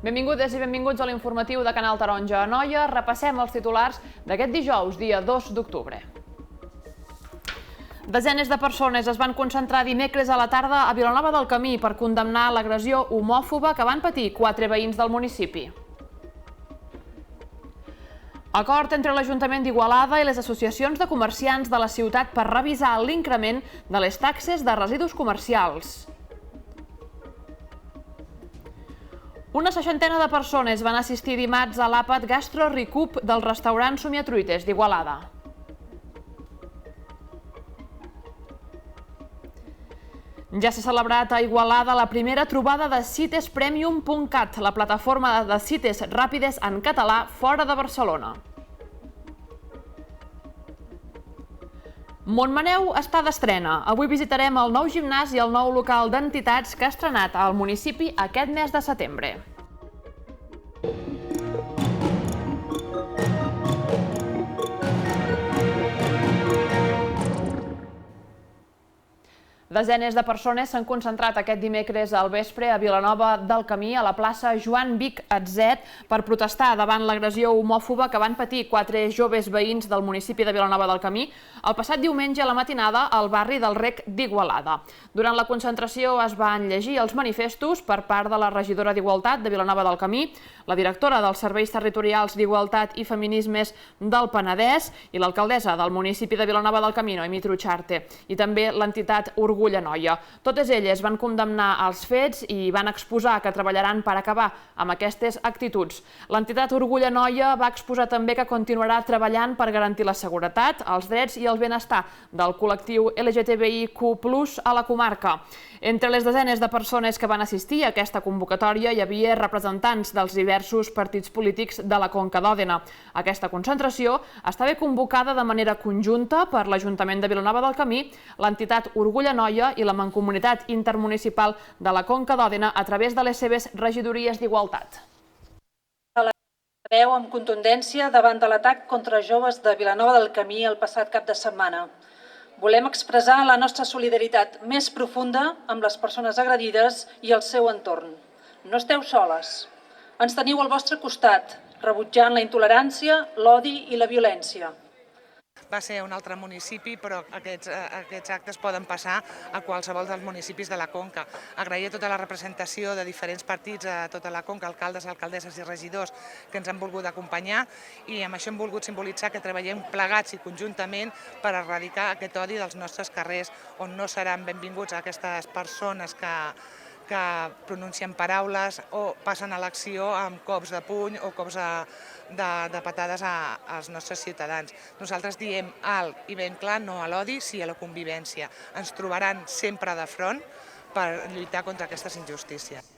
Benvingudes i benvinguts a l'informatiu de Canal Taronja. A Noia repassem els titulars d'aquest dijous, dia 2 d'octubre. Desenes de persones es van concentrar dimecres a la tarda a Vilanova del Camí per condemnar l'agressió homòfoba que van patir 4 veïns del municipi. Acord entre l'Ajuntament d'Igualada i les associacions de comerciants de la ciutat per revisar l'increment de les taxes de residus comercials. Una 60ena de persones van assistir dimarts a l'àpat Gastro Recoup del restaurant Somiatruites d'Igualada. Ja s'ha celebrat a Igualada la primera trobada de citespremium.cat, la plataforma de cites ràpides en català fora de Barcelona. Montmaneu està d'estrena. Avui visitarem el nou gimnàs i el nou local d'entitats que ha estrenat al municipi aquest mes de setembre. Desenes de persones s'han concentrat aquest dimecres al vespre a Vilanova del Camí, a la plaça Joan Vic Atzet, per protestar davant l'agressió homòfoba que van patir 4 joves veïns del municipi de Vilanova del Camí el passat diumenge a la matinada al barri del Rec d'Igualada. Durant la concentració es van llegir els manifestos per part de la regidora d'Igualtat de Vilanova del Camí, la directora dels Serveis Territorials d'Igualtat i Feminismes del Penedès i l'alcaldessa del municipi de Vilanova del Camí, Noemí Trucharte, i també l'entitat Orgull a Noia. Totes elles van condemnar els fets i van exposar que treballaran per acabar amb aquestes actituds. L'entitat Orgull a Noia va exposar també que continuarà treballant per garantir la seguretat, els drets i el benestar del col·lectiu LGTBIQ+ a la comarca. Entre les desenes de persones que van assistir a aquesta convocatòria hi havia representants dels diversos partits polítics de la Conca d'Òdena. Aquesta concentració estava convocada de manera conjunta per l'Ajuntament de Vilanova del Camí, l'entitat Orgull a Noia i la Mancomunitat Intermunicipal de la Conca d'Òdena a través de les seves regidories d'Igualtat. Veu amb contundència davant de l'atac contra joves de Vilanova del Camí el passat cap de setmana. Volem expressar la nostra solidaritat més profunda amb les persones agredides i el seu entorn. No esteu soles. Ens teniu al vostre costat, rebutjant la intolerància, l'odi i la violència. Va ser un altre municipi, però aquests actes poden passar a qualsevol dels municipis de la Conca. Agrair a tota la representació de diferents partits a tota la Conca, alcaldes, alcaldesses i regidors que ens han volgut acompanyar i amb això hem volgut simbolitzar que treballem plegats i conjuntament per erradicar aquest odi dels nostres carrers, on no seran benvinguts aquestes persones que pronuncien paraules o passen a l'acció amb cops de puny o cops de patades als nostres ciutadans. Nosaltres diem alt i ben clar no a l'odi, sí a la convivència. Ens trobaran sempre de front per lluitar contra aquestes injustícies.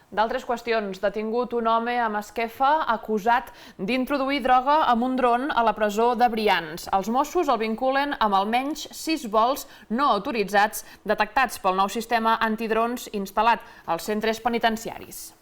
D'altres qüestions, detingut un home a Masquefa acusat d'introduir droga amb un dron a la presó de Brians. Els Mossos el vinculen amb almenys 6 vols no autoritzats detectats pel nou sistema antidrons instal·lat als centres penitenciaris.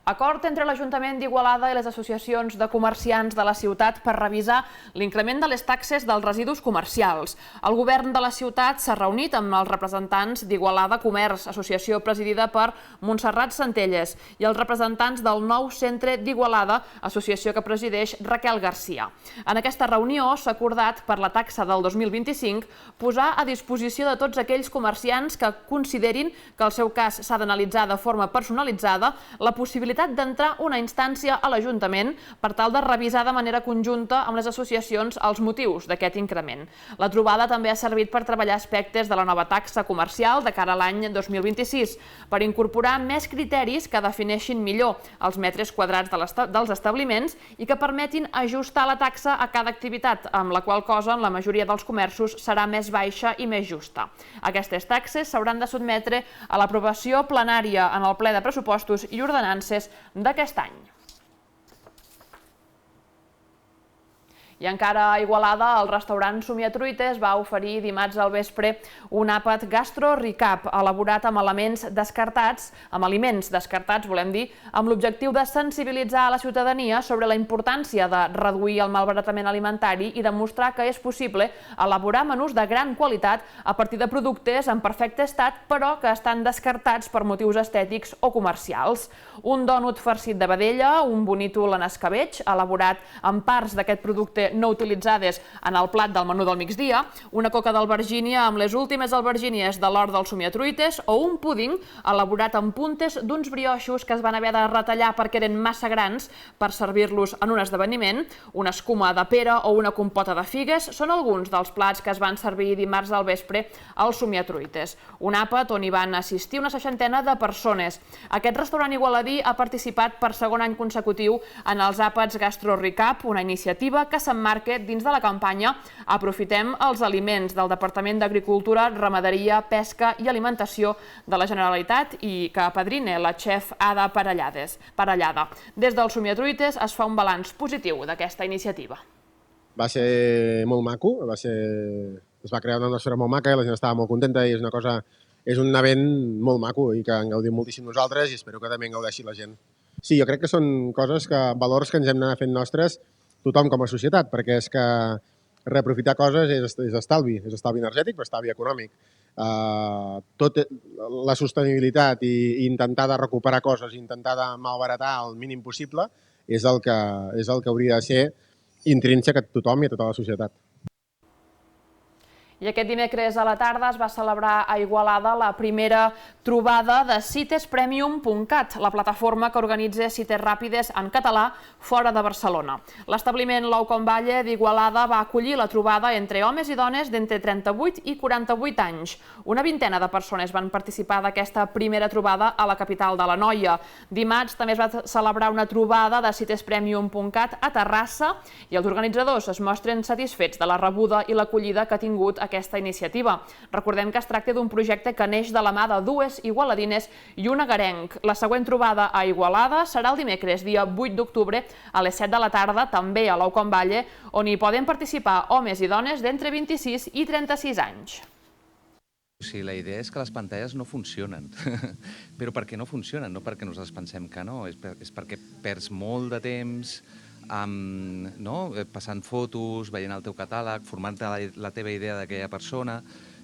Acord entre l'Ajuntament d'Igualada i les associacions de comerciants de la ciutat per revisar l'increment de les taxes dels residus comercials. El govern de la ciutat s'ha reunit amb els representants d'Igualada Comerç, associació presidida per Montserrat Centelles, i els representants del nou centre d'Igualada, associació que presideix Raquel Garcia. En aquesta reunió s'ha acordat per la taxa del 2025 posar a disposició de tots aquells comerciants que considerin que el seu cas s'ha d'analitzar de forma personalitzada la possibilitat d'entrar una instància a l'Ajuntament per tal de revisar de manera conjunta amb les associacions els motius d'aquest increment. La trobada també ha servit per treballar aspectes de la nova taxa comercial de cara a l'any 2026, per incorporar més criteris que defineixin millor els metres quadrats dels establiments i que permetin ajustar la taxa a cada activitat, amb la qual cosa en la majoria dels comerços serà més baixa i més justa. Aquestes taxes s'hauran de sotmetre a l'aprovació plenària en el ple de pressupostos i ordenances d'aquest any. I encara a Igualada, el restaurant Somiatruites va oferir dimarts al vespre un àpat Gastro Recap, elaborat amb aliments descartats, volem dir, amb l'objectiu de sensibilitzar a la ciutadania sobre la importància de reduir el malbaratament alimentari i demostrar que és possible elaborar menús de gran qualitat a partir de productes en perfecte estat, però que estan descartats per motius estètics o comercials. Un dònut farcit de vedella, un bonítol en escabetx, elaborat amb parts d'aquest producte no utilitzades en el plat del menú del migdia, una coca d'albergínia amb les últimes albergínies de l'hort del Somiatruites o un púding elaborat amb puntes d'uns brioixos que es van haver de retallar perquè eren massa grans per servir-los en un esdeveniment, una escuma de pera o una compota de figues són alguns dels plats que es van servir dimarts al vespre al Somiatruites, un àpat on hi van assistir una 60ena de persones. Aquest restaurant igualadí ha participat per segon any consecutiu en els àpats Gastro Recap, una iniciativa que s'emmarca dins de la campanya Aprofitem els aliments del Departament d'Agricultura, Ramaderia, Pesca i Alimentació de la Generalitat i que apadrina la xef Ada Parellada. Des del Somiatruites es fa un balanç positiu d'aquesta iniciativa. Va ser molt maco, es va crear una atmosfera molt maca i la gent estava molt contenta i és un event molt maco i que en gaudim moltíssim nosaltres i espero que també en gaudeixi la gent. Sí, jo crec que són valors que ens hem d'anar fent nostres tothom com a societat, perquè és que reaprofitar coses és estalvi energètic però estalvi econòmic. Tot la sostenibilitat i intentar de recuperar coses, intentar de malbaratar el mínim possible és el que hauria de ser intrínsec a tothom i a tota la societat. I aquest dimecres a la tarda es va celebrar a Igualada la primera trobada de citespremium.cat, la plataforma que organitza cites ràpides en català fora de Barcelona. L'establiment Lou Com Valle d'Igualada va acollir la trobada entre homes i dones d'entre 38 i 48 anys. Una vintena de persones van participar d'aquesta primera trobada a la capital de l'Anoia. Dimarts també es va celebrar una trobada de citespremium.cat a Terrassa i els organitzadors es mostren satisfets de la rebuda i l'acollida que ha tingut aquesta iniciativa. Recordem que es tracta d'un projecte que neix de la mà de dues igualadines i un agarenc. La següent trobada a Igualada serà el dimecres, dia 8 d'octubre, a les 7 de la tarda, també a Lou Com Valle, on hi poden participar homes i dones d'entre 26 i 36 anys. Sí, la idea és que les pantalles no funcionen. Però per què no funcionen? No perquè nosaltres pensem que no, és perquè perds molt de temps passant fotos, veient el teu catàleg, formant-te la teva idea d'aquella persona,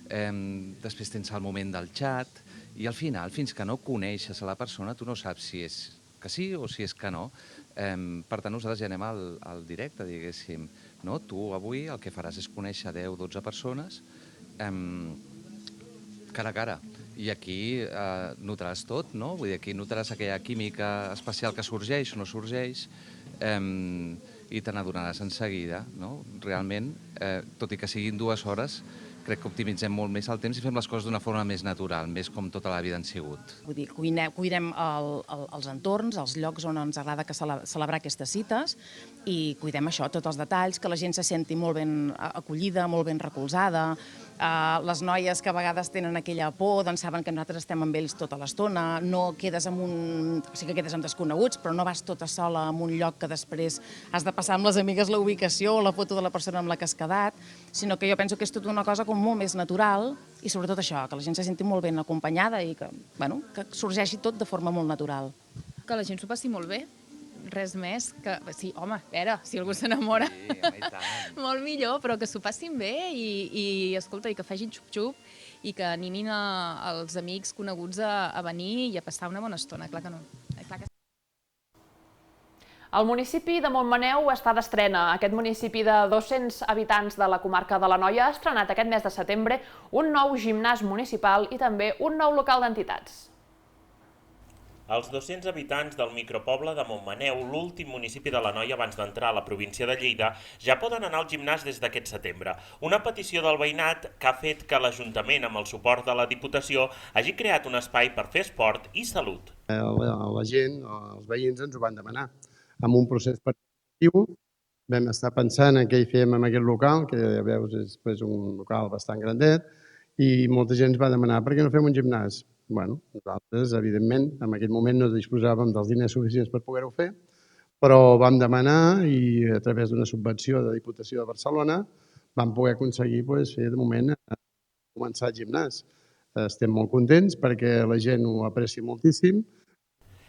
després tens el moment del xat, i al final, fins que no coneixes a la persona, tu no saps si és que sí o si és que no. Per tant, nosaltres ja anem al directe, diguéssim. Tu avui el que faràs és conèixer 10 o 12 persones cara a cara. I aquí notaràs tot, no? Vull dir, aquí notaràs aquella química especial que sorgeix o no sorgeix, i te n'adonaràs en seguida. Realment, tot i que siguin 2 hores, crec que optimitzem molt més el temps i fem les coses d'una forma més natural, més com tota la vida han sigut. Vull dir, cuidem els entorns, els llocs on ens agrada celebrar aquestes cites i cuidem això, tots els detalls, que la gent se senti molt ben acollida, molt ben recolzada. Les noies que a vegades tenen aquella por, doncs saben que nosaltres estem amb ells tota l'estona, no quedes sí que quedes amb desconeguts, però no vas tota sola en un lloc que després has de passar amb les amigues la ubicació o la foto de la persona amb la que has quedat, sinó que jo penso que és tota una cosa com molt més natural i sobretot això, que la gent se senti molt ben acompanyada i que sorgeixi tot de forma molt natural. Que la gent s'ho passi molt bé. Res més que... Sí, home, espera, si algú s'enamora, molt millor, però que s'ho passin bé i escolta, i que facin xup-xup i que animin els amics coneguts a venir i a passar una bona estona, clar que no. El municipi de Montmaneu està d'estrena. Aquest municipi de 200 habitants de la comarca de l'Anoia ha estrenat aquest mes de setembre un nou gimnàs municipal i també un nou local d'entitats. Els 200 habitants del micropoble de Montmaneu, l'últim municipi de l'Anoia abans d'entrar a la província de Lleida, ja poden anar al gimnàs des d'aquest setembre. Una petició del veïnat que ha fet que l'Ajuntament, amb el suport de la Diputació, hagi creat un espai per fer esport i salut. La gent, els veïns, ens ho van demanar. Amb un procés participatiu vam estar pensant en què hi fèiem amb aquest local, que ja veus és un local bastant grandet, i molta gent ens va demanar per què no fem un gimnàs. Nosaltres, evidentment, en aquell moment no disposàvem dels diners suficients per poder-ho fer, però vam demanar i a través d'una subvenció de Diputació de Barcelona vam poder aconseguir fer de moment començar el gimnàs. Estem molt contents perquè la gent ho aprecia moltíssim.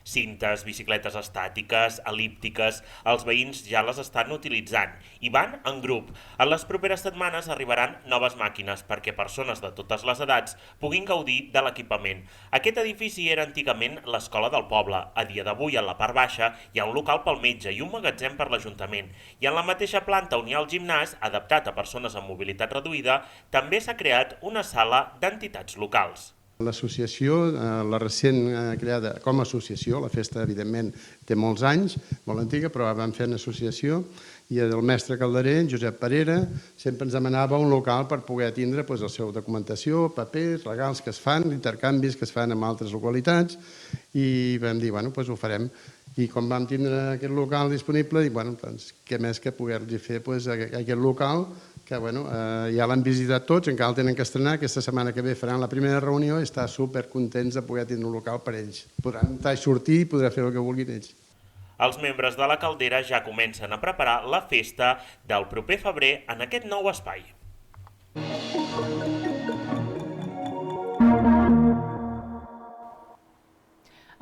Cintes, bicicletes estàtiques, el·líptiques, els veïns ja les estan utilitzant i van en grup. En les properes setmanes arribaran noves màquines perquè persones de totes les edats puguin gaudir de l'equipament. Aquest edifici era antigament l'escola del poble. A dia d'avui, a la part baixa, hi ha un local pel metge i un magatzem per l'Ajuntament. I en la mateixa planta on hi ha el gimnàs, adaptat a persones amb mobilitat reduïda, també s'ha creat una sala d'entitats locals. L'associació, la recent creada com a associació, la festa evidentment té molts anys, molt antiga, però vam fer una associació i el mestre Calderer, Josep Parera, sempre ens demanava un local per poder tindre la seva documentació, papers, regals que es fan, intercanvis que es fan en altres localitats i vam dir, bueno, doncs ho farem. I com vam tindre aquest local disponible, dic, bueno, doncs què més que poder-li fer aquest local que ja l'han visitat tots, encara el tenen que estrenar, aquesta setmana que ve faran la primera reunió i estar supercontents de poder tindre un local per ells. Podran entrar i sortir i podran fer el que vulguin ells. Els membres de la Caldera ja comencen a preparar la festa del proper febrer en aquest nou espai.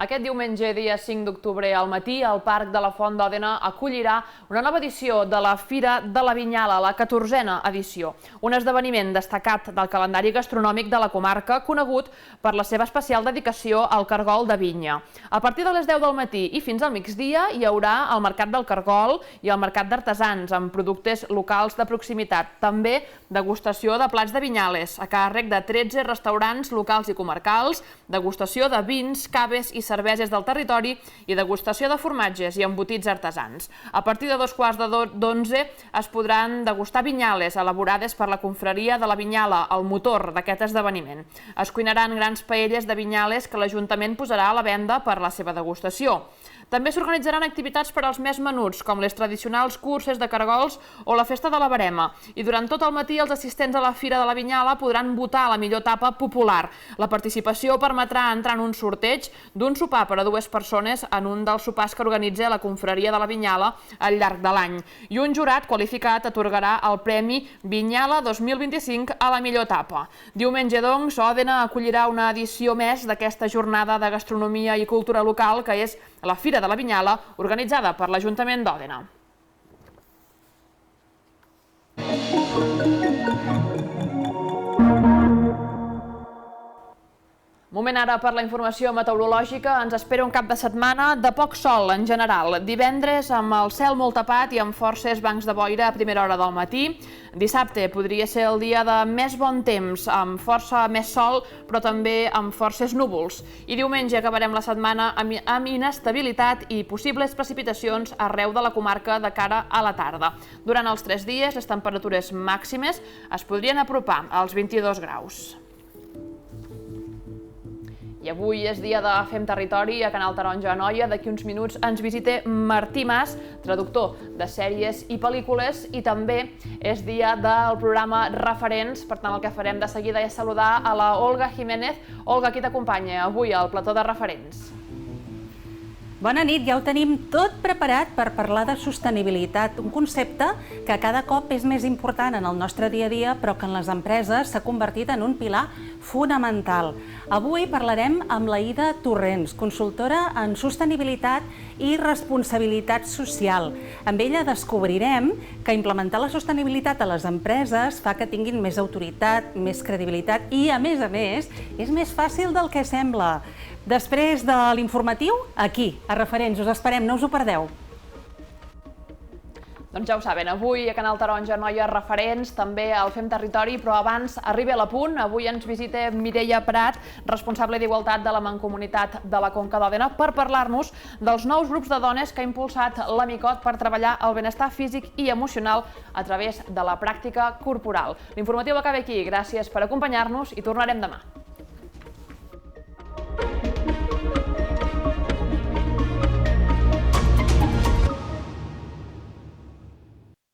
Aquest diumenge, dia 5 d'octubre, al matí, el Parc de la Font d'Òdena acollirà una nova edició de la Fira de la Vinyala, la 14a edició. Un esdeveniment destacat del calendari gastronòmic de la comarca, conegut per la seva especial dedicació al cargol de vinya. A partir de les 10 del matí i fins al migdia hi haurà el Mercat del Cargol i el Mercat d'Artesans, amb productes locals de proximitat. També degustació de plats de vinyales, a càrrec de 13 restaurants locals i comarcals, degustació de vins, caves i cerveses del territori i degustació de formatges i embotits artesans. A partir de 11:15 es podran degustar vinyales elaborades per la confraria de la Vinyala, el motor d'aquest esdeveniment. Es cuinaran grans paelles de vinyales que l'Ajuntament posarà a la venda per la seva degustació. També s'organitzaran activitats per als més menuts, com les tradicionals curses de cargols o la festa de la Verema. I durant tot el matí els assistents a la Fira de la Vinyala podran votar la millor tapa popular. La participació permetrà entrar en un sorteig d'un sopar per a 2 persones en un dels sopars que organitza la confraria de la Vinyala al llarg de l'any. I un jurat qualificat atorgarà el Premi Vinyala 2025 a la millor tapa. Diumenge, doncs, Òdena acollirà una edició més d'aquesta jornada de gastronomia i cultura local, que és la Fira de la Vinyala, organitzada per l'Ajuntament d'Òdena. Moment ara per la informació meteorològica. Ens espera un cap de setmana de poc sol en general. Divendres amb el cel molt tapat i amb forces bancs de boira a primera hora del matí. Dissabte podria ser el dia de més bon temps, amb força més sol, però també amb forces núvols. I diumenge acabarem la setmana amb inestabilitat i possibles precipitacions arreu de la comarca de cara a la tarda. Durant els 3 dies, les temperatures màximes es podrien apropar als 22 graus. I avui és dia de Fem Territori a Canal Taronja Anoia. D'aquí uns minuts ens visita Martí Mas, traductor de sèries i pel·lícules, i també és dia del programa Referents. Per tant, el que farem de seguida és saludar a la Olga Jiménez. Olga, qui t'acompanya avui al plató de Referents? Bona nit, ja ho tenim tot preparat per parlar de sostenibilitat, un concepte que cada cop és més important en el nostre dia a dia, però que en les empreses s'ha convertit en un pilar fonamental. Avui parlarem amb l'Aïda Torrents, consultora en sostenibilitat i responsabilitat social. Amb ella descobrirem que implementar la sostenibilitat a les empreses fa que tinguin més autoritat, més credibilitat i, a més, és més fàcil del que sembla. Després de l'informatiu, aquí, a Referents, us esperem, no us ho perdeu. Doncs ja ho saben, avui a Canal Taronja Anoia Referents, també al Fem Territori, però abans arriba a l'Apunt. Avui ens visita Mireia Prat, responsable d'Igualtat de la Mancomunitat de la Conca d'Òdena, per parlar-nos dels nous grups de dones que ha impulsat l'Amicot per treballar el benestar físic i emocional a través de la pràctica corporal. L'informatiu acaba aquí, gràcies per acompanyar-nos i tornarem demà.